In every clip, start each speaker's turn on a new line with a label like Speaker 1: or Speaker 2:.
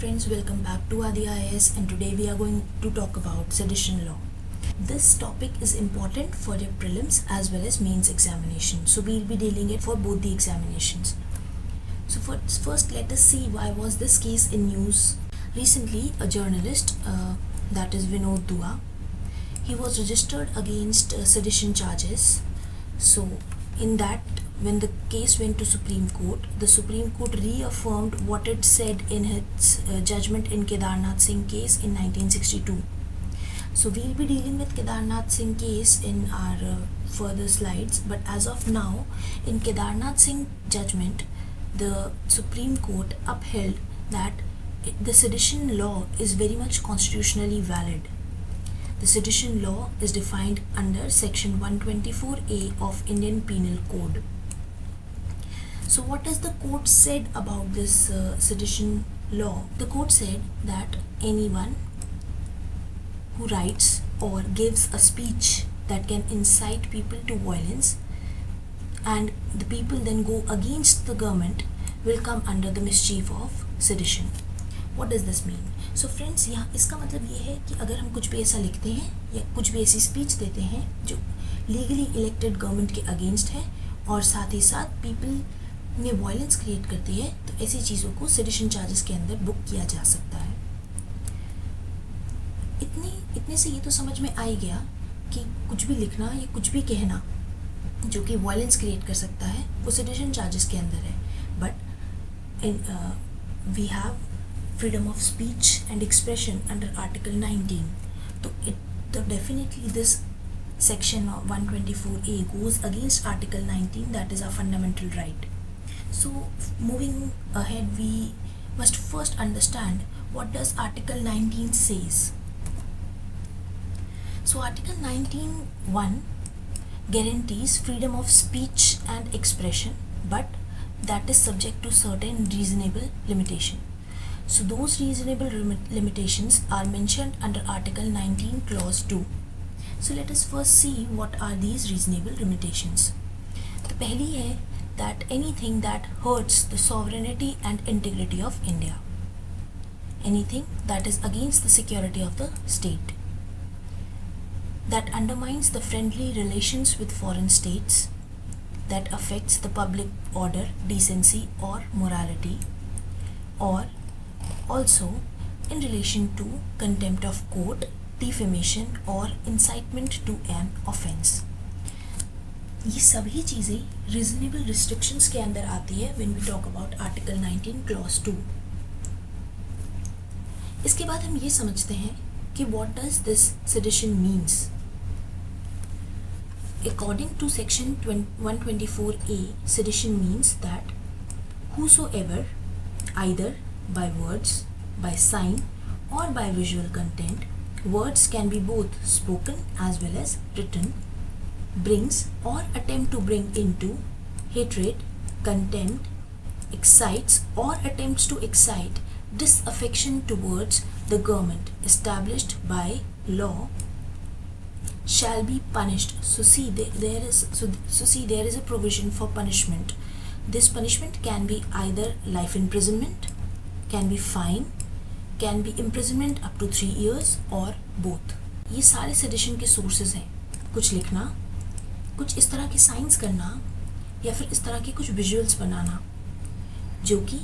Speaker 1: friends, welcome back to Adi IAS, and today we are going to talk about sedition law. This topic is important for your prelims as well as mains examination. So we'll be dealing it for both the examinations. So first let us see why was this case in news. Recently, a journalist, that is Vinod Dua, he was registered against sedition charges. So in that, when the case went to Supreme Court, the Supreme Court reaffirmed what it said in its judgment in Kedarnath Singh case in 1962. So we'll be dealing with Kedarnath Singh case in our further slides, but as of now, in Kedarnath Singh judgment, the Supreme Court upheld that the sedition law is very much constitutionally valid. The sedition law is defined under section 124A of Indian Penal Code. So what has the court said about this sedition law? The court said that anyone who writes or gives a speech that can incite people to violence and the people then go against the government will come under the mischief of sedition. What does this mean? So friends, यहाँ इसका मतलब ये है कि अगर हम कुछ भी ऐसा लिखते हैं या कुछ भी ऐसी स्पीच देते हैं जो लीगली इलेक्टेड गवर्नमेंट के अगेंस्ट है और साथ ही साथ पीपल में वायलेंस क्रिएट करती है, तो ऐसी चीज़ों को सेडिशन चार्जेस के अंदर बुक किया जा सकता है। इतने से ये तो समझ में आ ही गया कि कुछ भी लिखना या कुछ भी कहना जो कि वायलेंस क्रिएट कर सकता है वो सेडिशन चार्जेस के अंदर है। But we have freedom of speech and expression under Article 19. So definitely this section of 124A goes against Article 19, that is our fundamental right. So moving ahead, we must first understand what does Article 19 says. So Article 19(1) guarantees freedom of speech and expression, but that is subject to certain reasonable limitation. So those reasonable limitations are mentioned under Article 19 Clause 2. So let us first see what are these reasonable limitations. The पहली है that anything that hurts the sovereignty and integrity of India. Anything that is against the security of the state. That undermines the friendly relations with foreign states. That affects the public order, decency or morality. Or also in relation to contempt of court, defamation or incitement to an offense. ये सभी चीज़ें reasonable restrictions के अंदर आती है when we talk about Article 19 Clause 2. इसके बाद हम ये समझते हैं कि what does this sedition means. According to section 124A, sedition means that whosoever either by words, by sign or by visual content, words can be both spoken as well as written, brings or attempt to bring into hatred, contempt, excites or attempts to excite disaffection towards the government established by law shall be punished. So see there is a provision for punishment. This punishment can be either life imprisonment, can be fine, can be imprisonment up to 3 years or both. ये सारे sedition के sources हैं. कुछ लिखना, कुछ इस तरह के साइंस करना या फिर इस तरह के कुछ विजुअल्स बनाना जो कि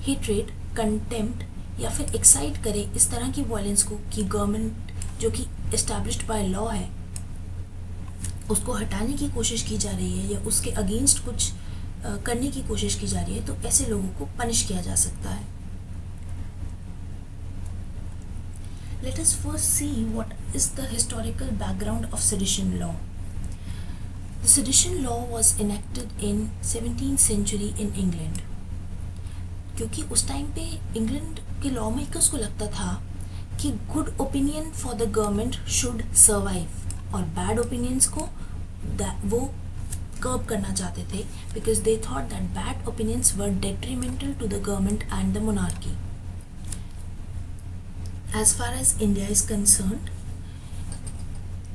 Speaker 1: हेट्रेड, कंटेम्प्ट या फिर एक्साइट करे इस तरह की वायलेंस को कि गवर्नमेंट जो कि एस्टैब्लिश्ड बाय लॉ है उसको हटाने की कोशिश की जा रही है या उसके अगेंस्ट कुछ करने की कोशिश की जा रही है, तो ऐसे लोगों को पनिश किया जा सकता है. Let us first see what is the historical background of sedition law. The sedition law was enacted in 17th century in England. क्योंकि उस टाइम पे इंग्लैंड के लॉ मेकर्स को लगता था कि good opinion for the government should survive और bad opinions को वो कर्ब करना चाहते थे because they thought that bad opinions were detrimental to the government and the monarchy. As far as India is concerned,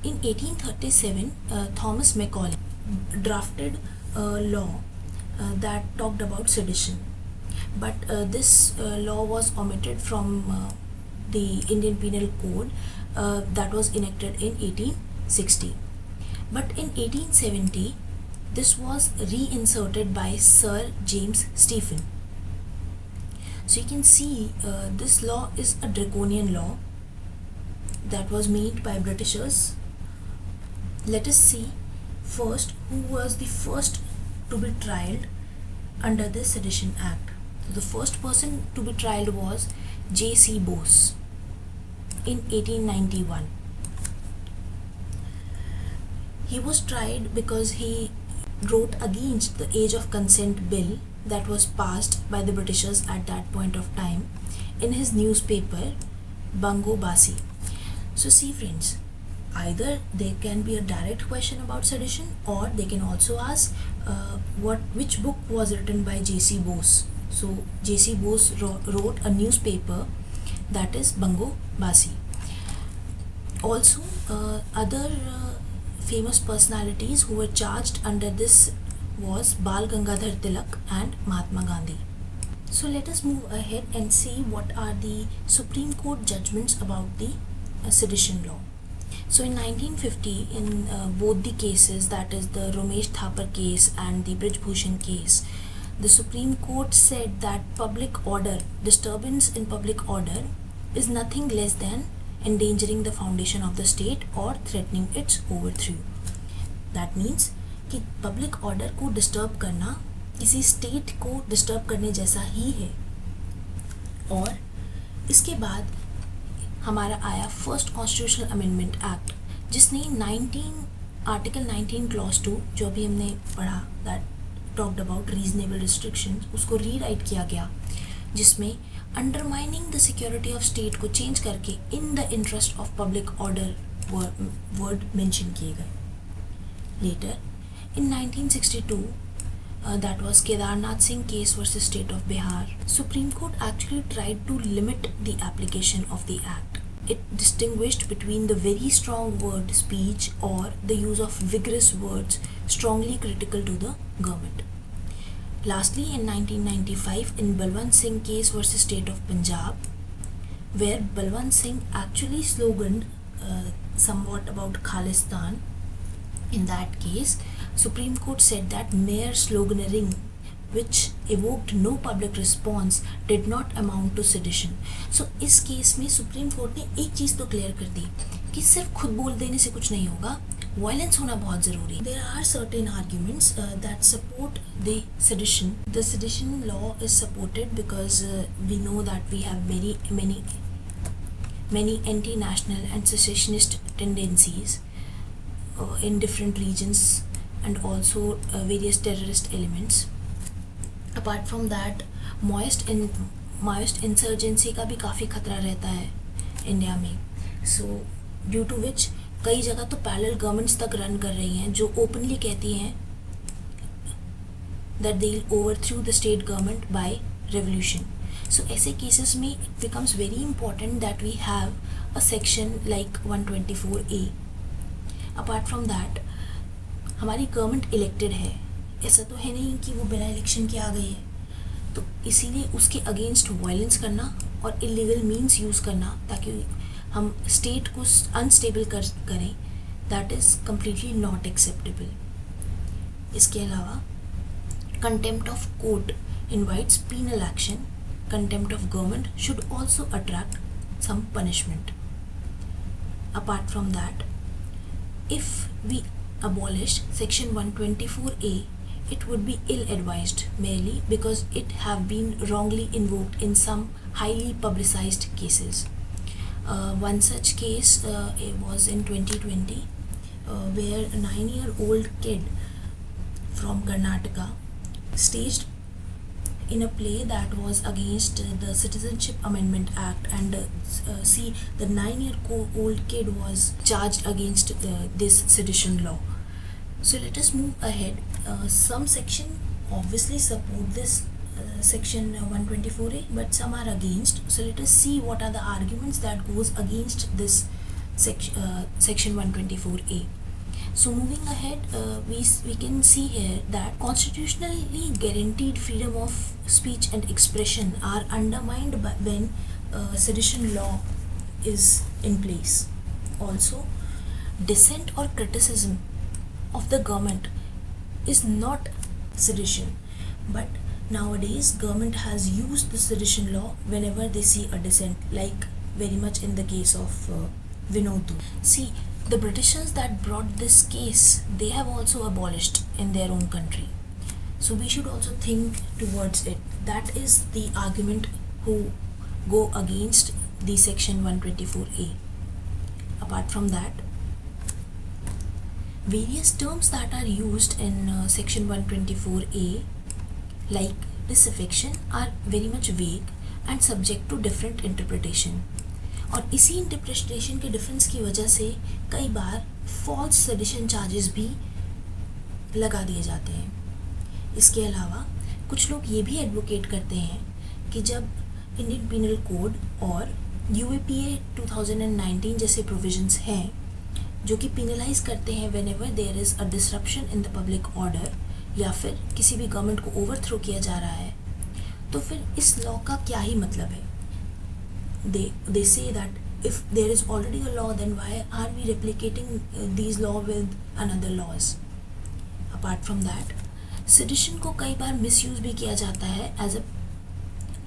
Speaker 1: in 1837, Thomas Macaulay drafted a law that talked about sedition. but this law was omitted from the Indian Penal Code that was enacted in 1860. But in 1870, this was reinserted by Sir James Stephen. So you can see this law is a draconian law that was made by Britishers. Let us see first who was the first to be tried under the Sedition Act. So the first person to be tried was J.C. Bose in 1891. He was tried because he wrote against the age of consent bill that was passed by the Britishers at that point of time in his newspaper Bungo Basi. So see friends, either there can be a direct question about sedition, or they can also ask which book was written by J.C. Bose. So J.C. Bose wrote a newspaper that is Bungo Basi. Also other famous personalities who were charged under this was Bal Gangadhar Tilak and Mahatma Gandhi. So let us move ahead and see what are the Supreme Court judgments about the sedition law. So in 1950, in both the cases, that is the Romesh Thapar case and the Brij Bhushan case, the Supreme Court said that public order, disturbance in public order, is nothing less than endangering the foundation of the state or threatening its overthrow. That means कि public order को disturb करना किसी state को disturb करने जैसा ही है. और इसके बाद हमारा आया फर्स्ट कॉन्स्टिट्यूशनल अमेंडमेंट एक्ट, जिसने आर्टिकल 19 क्लॉज 2 जो अभी हमने पढ़ा, that talked about reasonable restrictions, उसको रीराइट किया गया, जिसमें undermining the security of state को चेंज करके in the interest of public order word mention किए गए. Later in 1962, that was Kedarnath Singh case versus State of Bihar, Supreme Court actually tried to limit the application of the act. It distinguished between the very strong word speech or the use of vigorous words strongly critical to the government. Lastly, in 1995, in Balwant Singh case versus State of Punjab, where Balwant Singh actually sloganed somewhat about Khalistan, in that case, Supreme Court said that mere sloganeering which evoked no public response did not amount to sedition. So इस case में supreme court ने एक चीज़ तो clear कर दी कि सिर्फ खुद बोल देने से कुछ नहीं होगा, वायलेंस होना बहुत ज़रूरी है. There are certain arguments that support the sedition. The sedition law is supported because we know that we have many anti-national and secessionist tendencies in different regions, and also various terrorist elements. Apart from that, Maoist insurgency का भी काफ़ी खतरा रहता है India में. So due to which कई जगह तो पैरेलल गवर्नमेंट्स तक रन कर रही हैं जो ओपनली कहती हैं that they'll overthrow the state government by revolution. So ऐसे cases में it becomes very important that we have a section like 124A. Apart from that, हमारी गवर्नमेंट इलेक्टेड है, ऐसा तो है नहीं कि वो बिना इलेक्शन के आ गई है, तो इसीलिए उसके अगेंस्ट वायलेंस करना और इलीगल मीन्स यूज़ करना ताकि हम स्टेट को अनस्टेबल करें, that is completely not acceptable. इसके अलावा contempt of court invites penal action. Contempt of government should also attract some punishment. Apart from that, if we abolish section 124A, it would be ill-advised merely because it have been wrongly invoked in some highly publicized cases. One such case was in 2020 where a 9-year-old kid from Karnataka staged in a play that was against the Citizenship Amendment Act, and see, the 9-year-old kid was charged against this sedition law. So let us move ahead. Some section obviously support this section 124A, but some are against. So let us see what are the arguments that goes against this section 124A. So moving ahead, we can see here that constitutionally guaranteed freedom of speech and expression are undermined when sedition law is in place. Also, dissent or criticism of the government is not sedition, but nowadays government has used the sedition law whenever they see a dissent, like very much in the case of Vinodu. See, the Britishers that brought this case, they have also abolished in their own country. So we should also think towards it. That is the argument who go against the section 124A. Apart from that, various terms that are used in section 124A like disaffection are very much vague and subject to different interpretation. और इसी interpretation के difference की वजह से कई बार false sedition charges भी लगा दिए जाते हैं. इसके अलावा कुछ लोग ये भी एडवोकेट करते हैं कि जब इंडियन पीनल कोड और UAPA 2019 जैसे प्रोविजंस हैं जो कि पिनलाइज करते हैं whenever there is a disruption in the public order या फिर किसी भी गवर्नमेंट को ओवरथ्रो किया जा रहा है, तो फिर इस लॉ का क्या ही मतलब है. They say that if there is already a law, then why are we replicating these law with another laws? Apart from that, sedition को कई बार misuse भी किया जाता है as a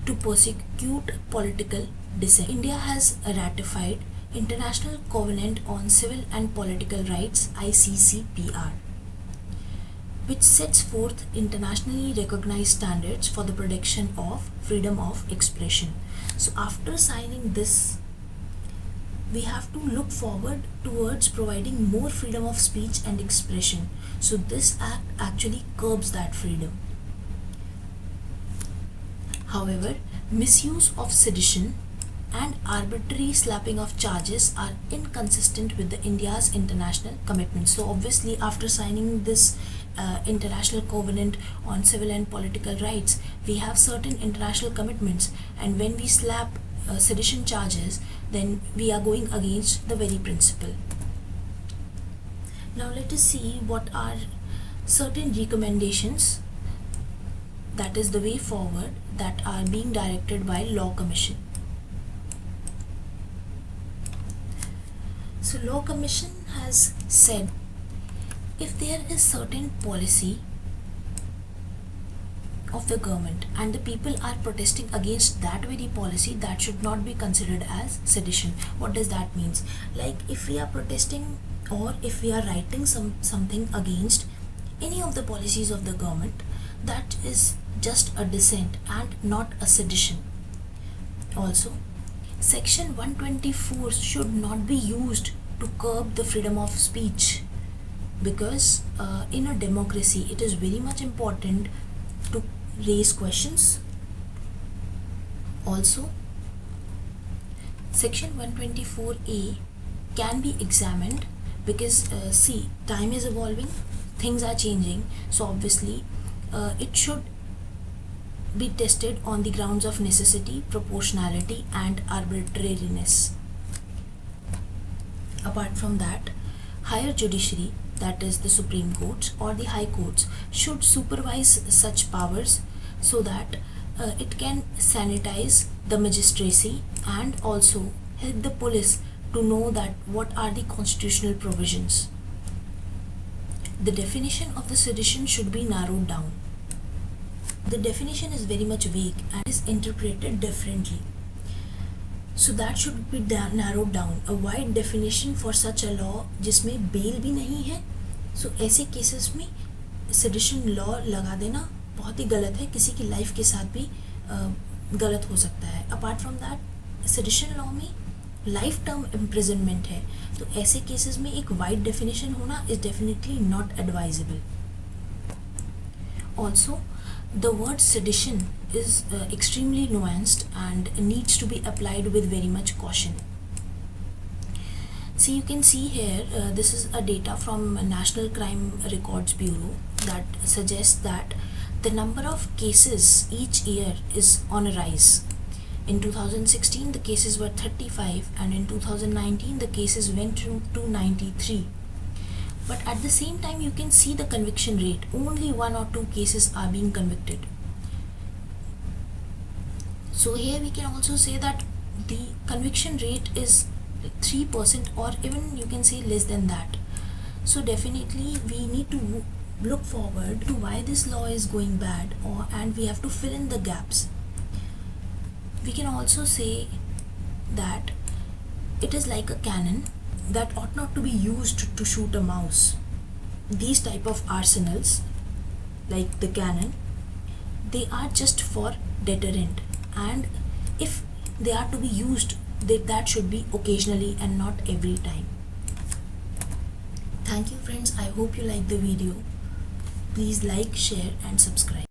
Speaker 1: to persecute political dissent. India has ratified International Covenant on Civil and Political Rights (ICCPR), which sets forth internationally recognized standards for the protection of freedom of expression. So after signing this, we have to look forward towards providing more freedom of speech and expression. So this act actually curbs that freedom. However, misuse of sedition and arbitrary slapping of charges are inconsistent with the India's international commitments. So obviously after signing this International Covenant on Civil and Political Rights, we have certain international commitments, and when we slap sedition charges, then we are going against the very principle. Now let us see what are certain recommendations, that is the way forward, that are being directed by Law Commission. So Law Commission has said, if there is certain policy of the government and the people are protesting against that very policy, that should not be considered as sedition. What does that mean? Like if we are protesting or if we are writing something against any of the policies of the government, that is just a dissent and not a sedition. Also, section 124 should not be used to curb the freedom of speech, because in a democracy it is very much important to raise questions. Also, section 124A can be examined because see, time is evolving, things are changing, so obviously it should be tested on the grounds of necessity, proportionality and arbitrariness. Apart from that, higher judiciary, that is the Supreme Courts or the High Courts, should supervise such powers so that it can sanitize the magistracy and also help the police to know that what are the constitutional provisions. The definition of the sedition should be narrowed down. The definition is very much vague and is interpreted differently. So that should be narrowed down. A wide definition for such a law जिसमें bell भी नहीं है, so ऐसे cases में sedition law लगा देना बहुत ही गलत है, किसी की लाइफ के साथ भी गलत हो सकता है. Apart from that, sedition law में लाइफ टर्म इम्प्रिजनमेंट है, तो ऐसे केसेस में एक वाइड डेफिनेशन होना is definitely not advisable. Also the word sedition is extremely nuanced and needs to be applied with very much caution. See, you can see here, this is a data from National Crime Records Bureau that suggests that the number of cases each year is on a rise. In 2016, the cases were 35 and in 2019, the cases went to 293. But at the same time, you can see the conviction rate. Only 1 or 2 cases are being convicted. So here we can also say that the conviction rate is like 3%, or even you can say less than that. So definitely we need to look forward to why this law is going bad, and we have to fill in the gaps. We can also say that it is like a cannon that ought not to be used to shoot a mouse. These type of arsenals, like the cannon, they are just for deterrent, and if they are to be used, that should be occasionally and not every time. Thank you friends, I hope you like the video. Please like, share and subscribe.